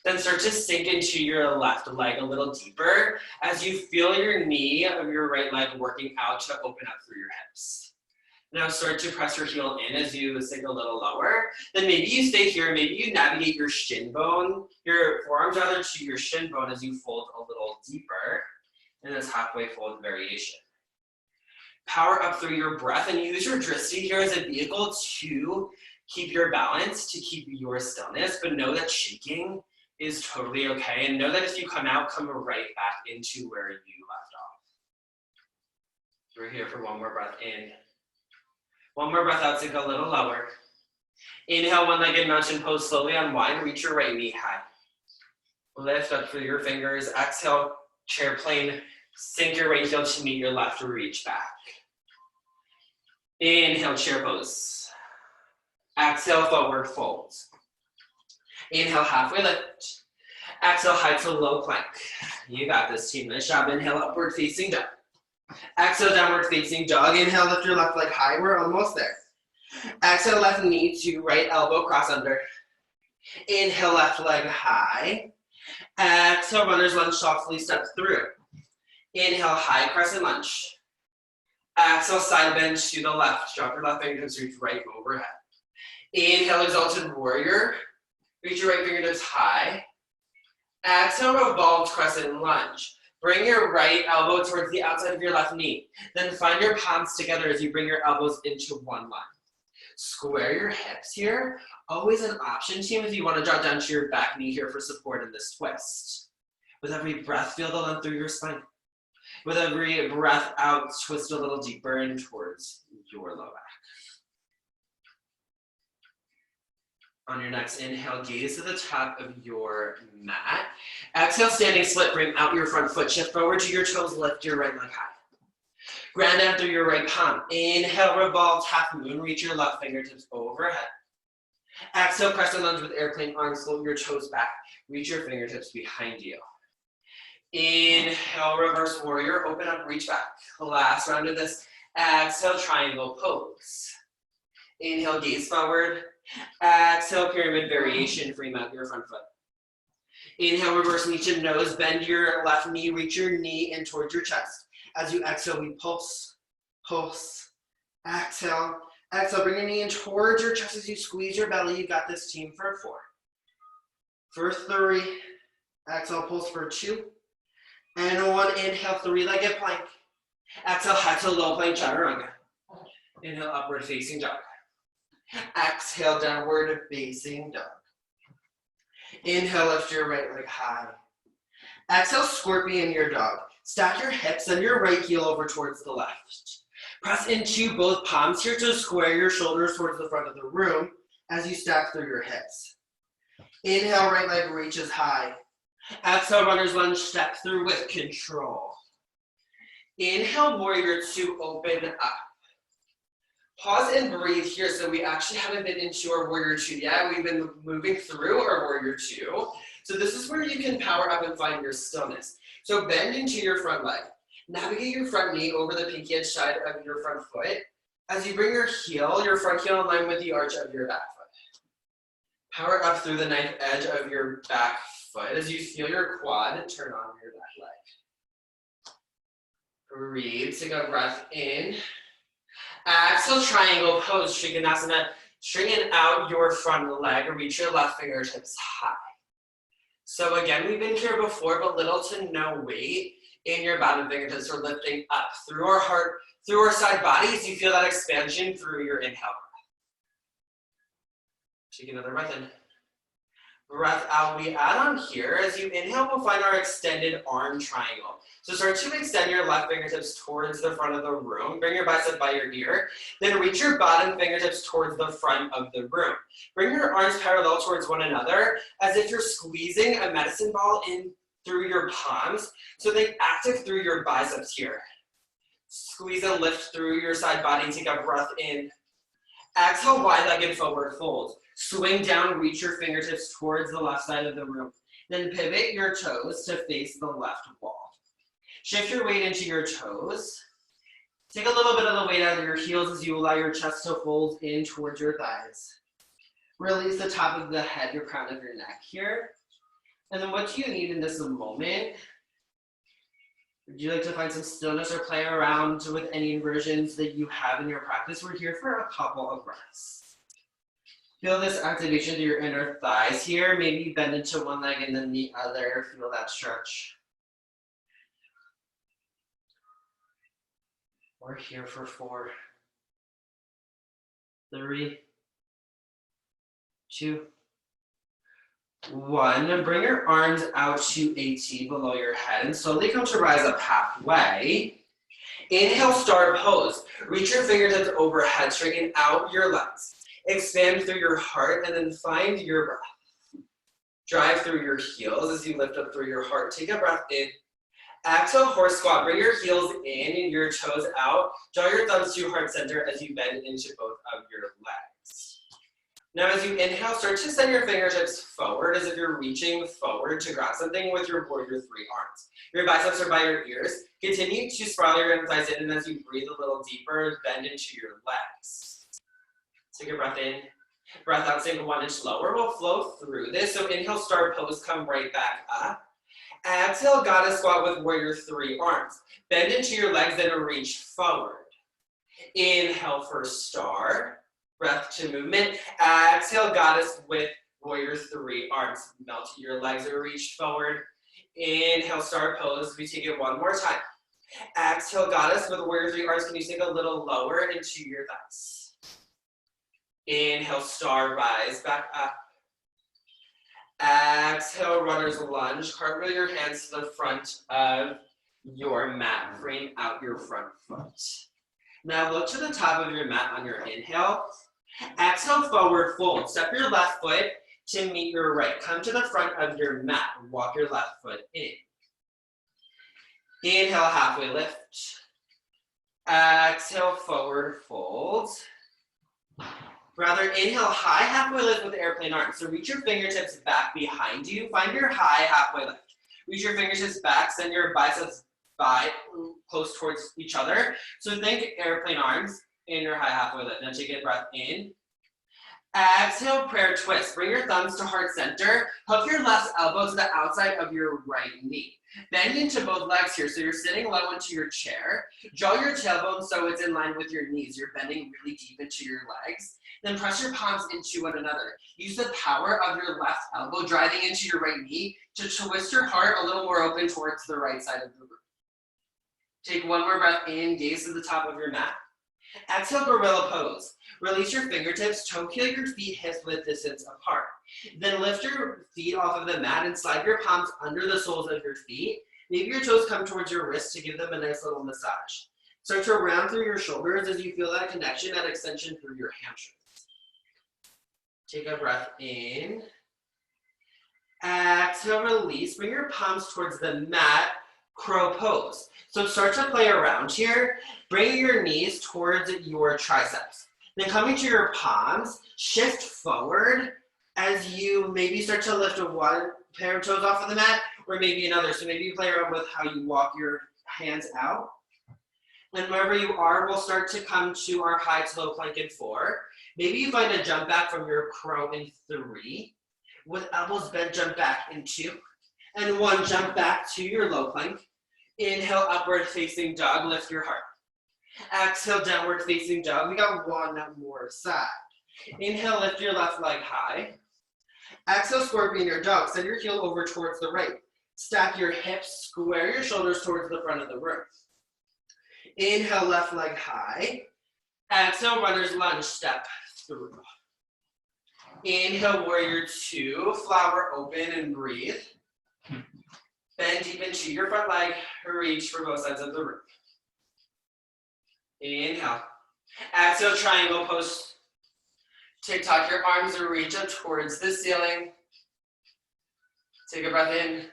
Then start to sink into your left leg a little deeper as you feel your knee of your right leg working out to open up through your hips. Now start to press your heel in as you sink a little lower. Then maybe you stay here, maybe you navigate your shin bone, your forearms rather, to your shin bone as you fold a little deeper in this halfway fold variation. Power up through your breath and use your drishti here as a vehicle to keep your balance, to keep your stillness, but know that shaking is totally okay. And know that if you come out, come right back into where you left off. We're here for one more breath in. One more breath out, sink a little lower. Inhale, one-legged mountain pose, slowly unwind, reach your right knee high. Lift up through your fingers, exhale, chair plane, sink your right heel to meet your left, reach back. Inhale, chair pose. Exhale, forward fold. Inhale, halfway lift. Exhale, high to low plank. You got this, team. Nice job. Inhale, upward facing dog. Exhale, downward facing dog. Inhale, lift your left leg high. We're almost there. Exhale, left knee to right elbow, cross under. Inhale, left leg high. Exhale, runner's lunge, softly step through. Inhale, high crescent lunge. Exhale, side bend to the left. Drop your left fingertips, reach right overhead. Inhale, exalted warrior. Reach your right fingertips high. Exhale, revolved crescent lunge. Bring your right elbow towards the outside of your left knee. Then find your palms together as you bring your elbows into one line. Square your hips here. Always an option, team, if you want to drop down to your back knee here for support in this twist. With every breath, feel the length through your spine. With every breath out, twist a little deeper in towards your low back. On your next inhale, gaze to the top of your mat. Exhale, standing split, bring out your front foot, shift forward to your toes, lift your right leg high. Ground down through your right palm. Inhale, revolved half moon, reach your left fingertips overhead. Exhale, crescent lunge with airplane arms, float your toes back, reach your fingertips behind you. Inhale, reverse warrior, open up, reach back. Last round of this. Exhale, triangle pose. Inhale, gaze forward. Exhale, pyramid variation, frame out your front foot. Inhale, reverse knee to nose, bend your left knee, reach your knee in towards your chest. As you exhale, we pulse, pulse, exhale. Exhale, bring your knee in towards your chest as you squeeze your belly. You got this, team, for 4. For 3. Exhale, pulse for 2. And 1, inhale, 3-legged plank. Exhale, high to low plank, chaturanga. Inhale, upward facing dog. Exhale, downward facing dog. Inhale, lift your right leg high. Exhale, scorpion your dog. Stack your hips and your right heel over towards the left. Press into both palms here to square your shoulders towards the front of the room as you stack through your hips. Inhale, right leg reaches high. Exhale, runner's lunge, step through with control. Inhale, warrior 2, open up. Pause and breathe here. So we actually haven't been into our warrior 2 yet. We've been moving through our warrior 2. So this is where you can power up and find your stillness. So bend into your front leg. Navigate your front knee over the pinky edge side of your front foot. As you bring your front heel in line with the arch of your back foot. Power up through the knife edge of your back foot as you feel your quad turn on your left leg. Breathe, take a breath in. Exhale, triangle pose, Trikonasana. Straighten out your front leg, reach your left fingertips high. So again, we've been here before, but little to no weight in your bottom fingertips. We're lifting up through our heart, through our side bodies. You feel that expansion through your inhale breath. Take another breath in. Breath out, we add on here. As you inhale, we'll find our extended arm triangle. So start to extend your left fingertips towards the front of the room. Bring your bicep by your ear. Then reach your bottom fingertips towards the front of the room. Bring your arms parallel towards one another as if you're squeezing a medicine ball in through your palms. So they active through your biceps here. Squeeze and lift through your side body. Take a breath in. Exhale, wide-legged forward fold. Swing down, reach your fingertips towards the left side of the room. Then pivot your toes to face the left wall. Shift your weight into your toes. Take a little bit of the weight out of your heels as you allow your chest to fold in towards your thighs. Release the top of the head, your crown of your neck here. And then what do you need in this moment Would you like to find some stillness or play around with any inversions that you have in your practice? We're here for a couple of breaths. Feel this activation through your inner thighs here. Maybe bend into one leg and then the other. Feel that stretch. We're here for 4, 3, 2, 1. Bring your arms out to AT below your head and slowly come to rise up halfway. Inhale, star pose. Reach your fingertips overhead, straighten out your legs. Expand through your heart and then find your breath. Drive through your heels as you lift up through your heart. Take a breath in. Exhale, horse squat. Bring your heels in and your toes out. Draw your thumbs to heart center as you bend into both of your legs. Now as you inhale, start to send your fingertips forward as if you're reaching forward to grab something with your warrior 3 arms. Your biceps are by your ears. Continue to sprawl your inner thighs in, and as you breathe a little deeper, bend into your legs. Take a breath in. Breath out, sink 1 inch lower. We'll flow through this. So inhale, star pose, come right back up. Exhale, goddess squat with warrior 3 arms. Bend into your legs, then reach forward. Inhale for star. Breath to movement. Exhale, goddess with warrior 3 arms. Melt your legs or reach forward. Inhale, star pose. We take it one more time. Exhale, goddess with warrior 3 arms. Can you sink a little lower into your thighs? Inhale, star, rise back up. Exhale, runner's lunge. Cartwheel your hands to the front of your mat. Frame out your front foot. Now look to the top of your mat on your inhale. Exhale, forward fold. Step your left foot to meet your right. Come to the front of your mat. Walk your left foot in. Inhale, halfway lift. Exhale, forward fold. Rather, inhale, high halfway lift with airplane arms. So reach your fingertips back behind you. Find your high halfway lift. Reach your fingertips back. Send your biceps close towards each other. So think airplane arms in your high halfway lift. Now take a breath in. Exhale, prayer twist. Bring your thumbs to heart center. Hook your left elbow to the outside of your right knee. Bend into both legs here. So you're sitting low into your chair. Draw your tailbone so it's in line with your knees. You're bending really deep into your legs. Then press your palms into one another. Use the power of your left elbow driving into your right knee to twist your heart a little more open towards the right side of the room. Take one more breath in, gaze to the top of your mat. Exhale, gorilla pose. Release your fingertips, toe heel your feet hips width distance apart. Then lift your feet off of the mat and slide your palms under the soles of your feet. Maybe your toes come towards your wrists to give them a nice little massage. Start to round through your shoulders as you feel that connection, that extension through your hamstrings. Take a breath in. Exhale, release. Bring your palms towards the mat, crow pose. So start to play around here. Bring your knees towards your triceps. Then coming to your palms, shift forward as you maybe start to lift one pair of toes off of the mat, or maybe another. So maybe you play around with how you walk your hands out. And wherever you are, we'll start to come to our high to low plank in 4. Maybe you find a jump back from your crow in 3. With elbows bent, jump back in 2. And 1, jump back to your low plank. Inhale, upward facing dog, lift your heart. Exhale, downward facing dog. We got one more side. Inhale, lift your left leg high. Exhale, scorpion your dog. Send your heel over towards the right. Stack your hips, square your shoulders towards the front of the room. Inhale, left leg high. Exhale, runner's lunge, step through. Inhale, warrior 2, flower open and breathe. Bend deep into your front leg, reach for both sides of the room. Inhale. Exhale, triangle pose. TikTok your arms and reach up towards the ceiling. Take a breath in.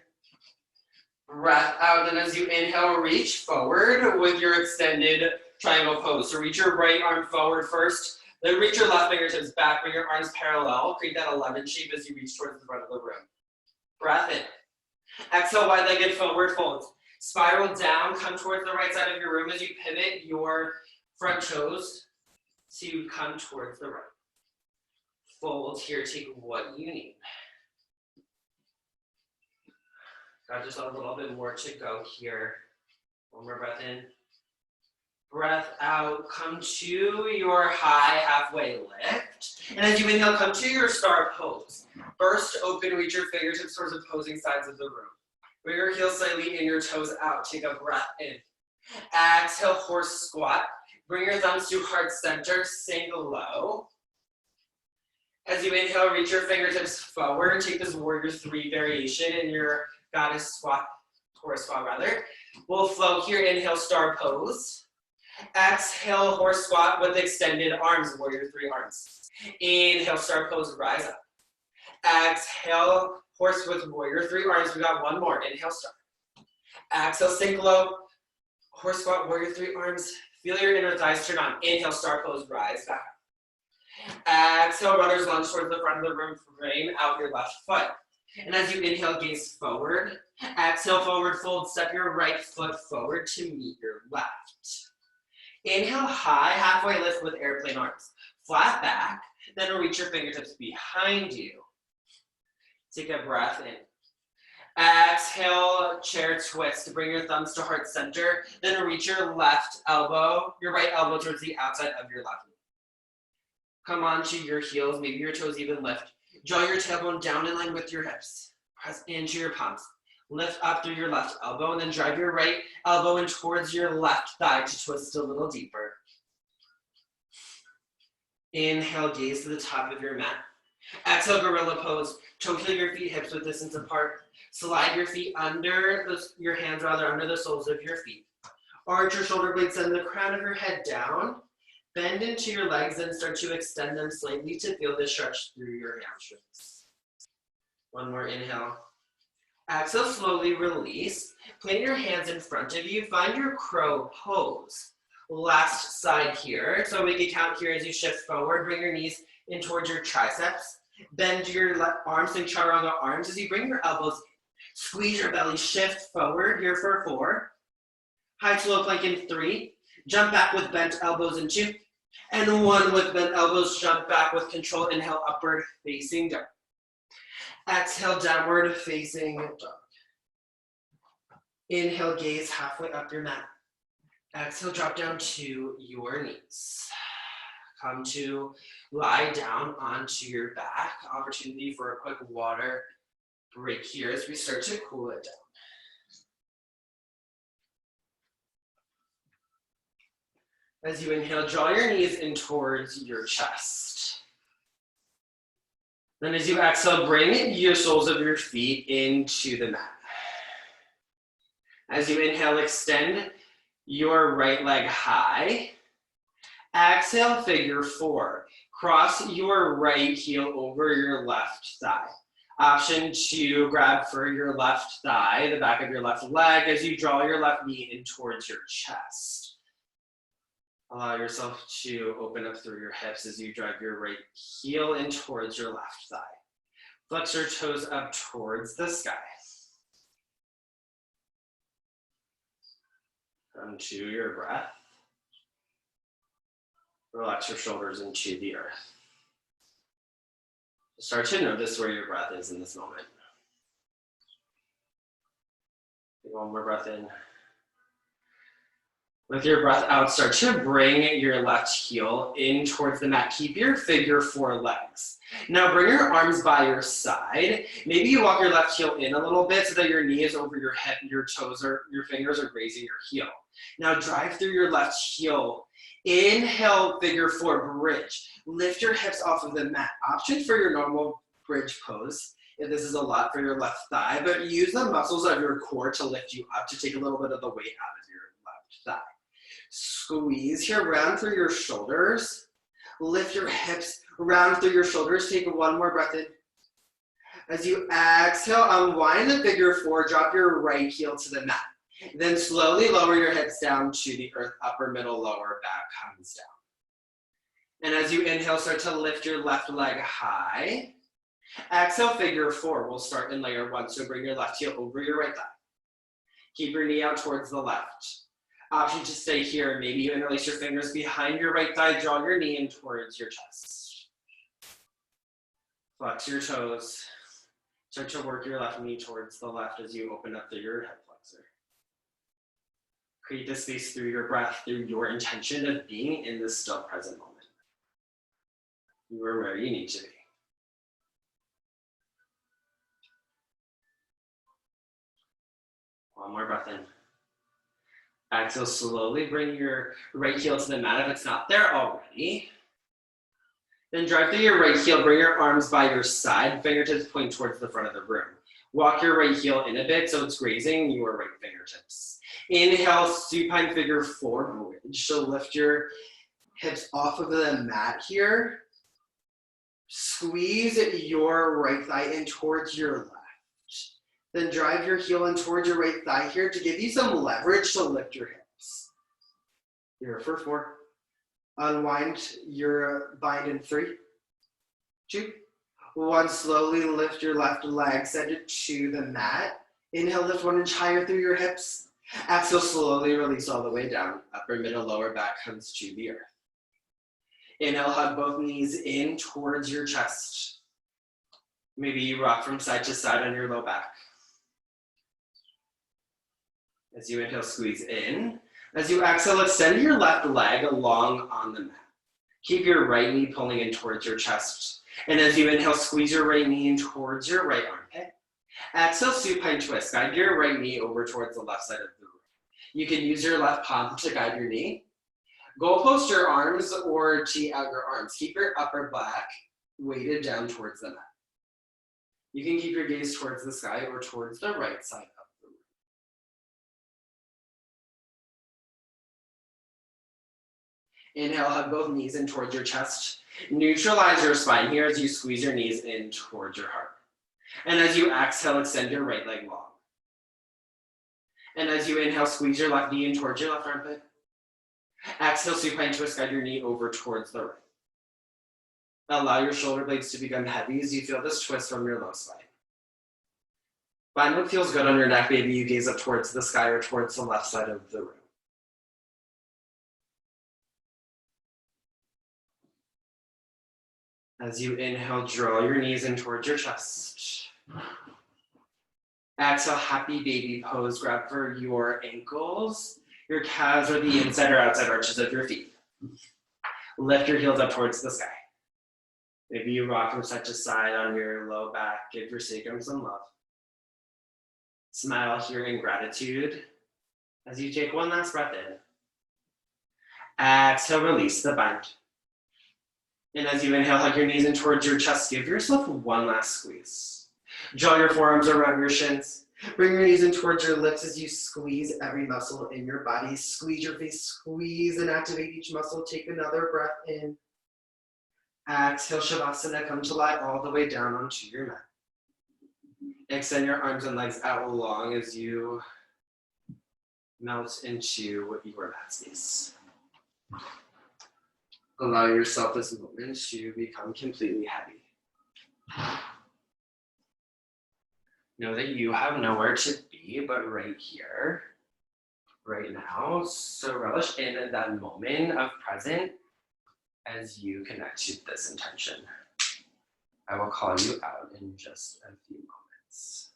Breath out, then as you inhale, reach forward with your extended triangle pose. So reach your right arm forward first, then reach your left fingertips back, bring your arms parallel, create that 11 shape as you reach towards the front of the room. Breath in. Exhale, wide-legged forward fold. Spiral down, come towards the right side of your room as you pivot your front toes to come towards the right. Fold here, take what you need. Got just a little bit more to go here. One more breath in. Breath out, come to your high halfway lift. And as you inhale, come to your star pose. Burst open, reach your fingertips towards opposing sides of the room. Bring your heels slightly in, your toes out. Take a breath in. Exhale, horse squat. Bring your thumbs to heart center, sink low. As you inhale, reach your fingertips forward. Take this warrior 3 variation in your goddess squat, horse squat rather. We'll flow here, inhale, star pose. Exhale, horse squat with extended arms, warrior 3 arms. Inhale, star pose, rise up. Exhale, horse with warrior 3 arms. We got one more, inhale, star. Exhale, sink low. Horse squat, warrior 3 arms. Feel your inner thighs turn on. Inhale, star pose, rise back up. Exhale, runner's lunge towards the front of the room, frame out your left foot. And as you inhale, gaze forward. Exhale, forward fold, step your right foot forward to meet your left. Inhale, high, halfway lift with airplane arms. Flat back, then reach your fingertips behind you. Take a breath in. Exhale, chair twist. Bring your thumbs to heart center, then reach your left elbow, your right elbow towards the outside of your left knee. Come onto your heels, maybe your toes even lift. Draw your tailbone down in line with your hips. Press into your palms. Lift up through your left elbow and then drive your right elbow in towards your left thigh to twist a little deeper. Inhale, gaze to the top of your mat. Exhale, gorilla pose. Toe heel your feet hips width distance apart. Slide your feet under, your hands rather, under the soles of your feet. Arch your shoulder blades, send the crown of your head down. Bend into your legs and start to extend them slightly to feel the stretch through your hamstrings. One more inhale. Exhale, slowly release. Plant your hands in front of you. Find your crow pose. Last side here. So we can count here as you shift forward. Bring your knees in towards your triceps. Bend your left arms, think chaturanga arms. As you bring your elbows in, squeeze your belly, shift forward here for 4. High to low plank in 3. Jump back with bent elbows in 2. And 1 with bent elbows, jump back with control. Inhale, upward facing dog. Exhale, downward facing dog. Inhale, gaze halfway up your mat. Exhale, drop down to your knees. Come to lie down onto your back. Opportunity for a quick water break here as we start to cool it down. As you inhale, draw your knees in towards your chest. Then as you exhale, bring your soles of your feet into the mat. As you inhale, extend your right leg high. Exhale, figure 4. Cross your right heel over your left thigh. Option to grab for your left thigh, the back of your left leg, as you draw your left knee in towards your chest. Allow yourself to open up through your hips as you drive your right heel in towards your left thigh. Flex your toes up towards the sky. Come to your breath. Relax your shoulders into the earth. Start to notice where your breath is in this moment. Take one more breath in. With your breath out, start to bring your left heel in towards the mat. Keep your figure 4 legs. Now bring your arms by your side. Maybe you walk your left heel in a little bit so that your knee is over your head and your toes or your fingers are grazing your heel. Now drive through your left heel. Inhale, figure 4, bridge. Lift your hips off of the mat. Option for your normal bridge pose, if this is a lot for your left thigh, but use the muscles of your core to lift you up to take a little bit of the weight out of your left thigh. Squeeze here, round through your shoulders. Lift your hips, round through your shoulders. Take one more breath in. As you exhale, unwind the figure 4, drop your right heel to the mat. Then slowly lower your hips down to the earth, upper, middle, lower, back comes down. And as you inhale, start to lift your left leg high. Exhale, figure 4. We'll start in layer 1. So bring your left heel over your right thigh. Keep your knee out towards the left. Option to stay here. Maybe you interlace your fingers behind your right thigh. Draw your knee in towards your chest. Flex your toes. Start to work your left knee towards the left as you open up through your hip flexor. Create the space through your breath, through your intention of being in this still present moment. You are where you need to be. One more breath in. Exhale, slowly bring your right heel to the mat if it's not there already. Then drive through your right heel, bring your arms by your side, fingertips point towards the front of the room. Walk your right heel in a bit so it's grazing your right fingertips. Inhale, supine figure four bridge. So lift your hips off of the mat here. Squeeze your right thigh in towards your left. Then drive your heel in towards your right thigh here to give you some leverage to lift your hips. Here for four. Unwind your bind in 3, 2, 1. Slowly lift your left leg, send it to the mat. Inhale, lift 1 inch higher through your hips. Exhale, slowly release all the way down. Upper, middle, lower back comes to the earth. Inhale, hug both knees in towards your chest. Maybe you rock from side to side on your low back. As you inhale, squeeze in. As you exhale, extend your left leg along on the mat. Keep your right knee pulling in towards your chest. And as you inhale, squeeze your right knee in towards your right armpit. Exhale, supine twist. Guide your right knee over towards the left side of the room. You can use your left palm to guide your knee. Goal post your arms or tee out your arms. Keep your upper back weighted down towards the mat. You can keep your gaze towards the sky or towards the right side of the room. Inhale, hug both knees in towards your chest. Neutralize your spine here as you squeeze your knees in towards your heart. And as you exhale, extend your right leg long. And as you inhale, squeeze your left knee in towards your left armpit. Exhale, supine twist, guide your knee over towards the right. Allow your shoulder blades to become heavy as you feel this twist from your low spine. Find what feels good on your neck. Maybe you gaze up towards the sky or towards the left side of the room. As you inhale, draw your knees in towards your chest. Exhale, happy baby pose. Grab for your ankles. Your calves are the inside or outside arches of your feet. Lift your heels up towards the sky. Maybe you rock from side to side on your low back. Give your sacrum some love. Smile here in gratitude as you take one last breath in. Exhale, release the bind. And as you inhale, hug your knees in towards your chest. Give yourself one last squeeze. Draw your forearms around your shins. Bring your knees in towards your lips as you squeeze every muscle in your body. Squeeze your face, squeeze and activate each muscle. Take another breath in. Exhale, Shavasana, come to lie all the way down onto your mat. Extend your arms and legs out long as you melt into your mat space. Allow yourself this moment to become completely heavy. Know that you have nowhere to be but right here, right now. So relish in that moment of present as you connect to this intention. I will call you out in just a few moments.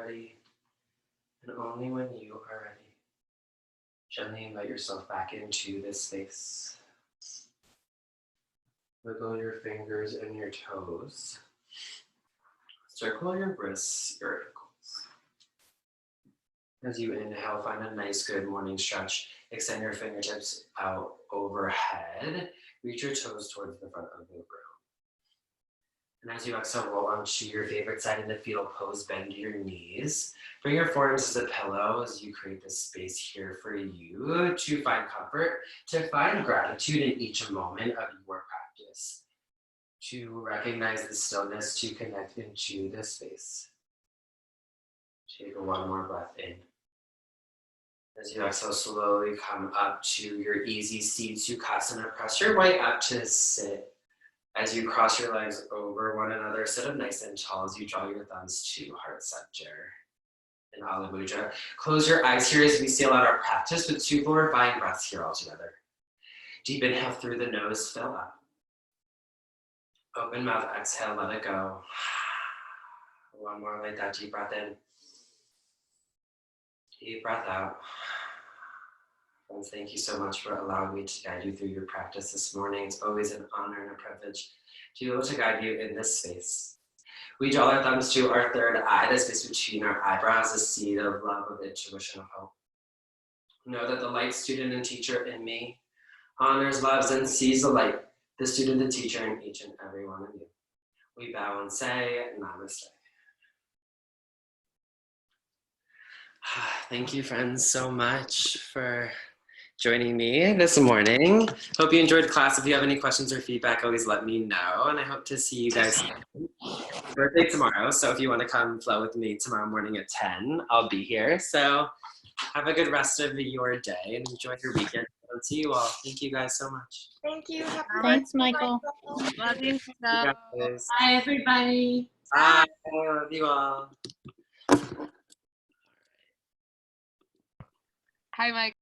ready, and only when you are ready, gently invite yourself back into this space. Wiggle your fingers and your toes. Circle your wrists, your ankles. As you inhale, find a nice, good morning stretch. Extend your fingertips out overhead. Reach your toes towards the front of the room. And as you exhale, roll onto your favorite side in the fetal pose. Bend your knees. Bring your forearms to the pillow as you create this space here for you to find comfort, to find gratitude in each moment of your practice, to recognize the stillness, to connect into this space. Take one more breath in. As you exhale, slowly come up to your easy seat, Sukhasana. Press your way up to sit. As you cross your legs over one another, sit up nice and tall as you draw your thumbs to heart center in Ala Mudra. Close your eyes here as we seal out our practice with 2 glorifying breaths here all together. Deep inhale through the nose, fill up. Open mouth, exhale, let it go. One more like that, deep breath in. Deep breath out. Friends, thank you so much for allowing me to guide you through your practice this morning. It's always an honor and a privilege to be able to guide you in this space. We draw our thumbs to our third eye, the space between our eyebrows, the seed of love, of intuition, of hope. Know that the light student and teacher in me honors, loves, and sees the light, the student and teacher in each and every one of you. We bow and say namaste. Thank you, friends, so much for joining me this morning. Hope you enjoyed class. If you have any questions or feedback, always let me know. And I hope to see you guys birthday tomorrow. So if you want to come flow with me tomorrow morning at 10, I'll be here. So have a good rest of your day and enjoy your weekend. I'll see you all. Thank you guys so much. Thank you. Thanks, Michael. Love you. Bye, everybody. Bye. I love you all. Hi, Mike.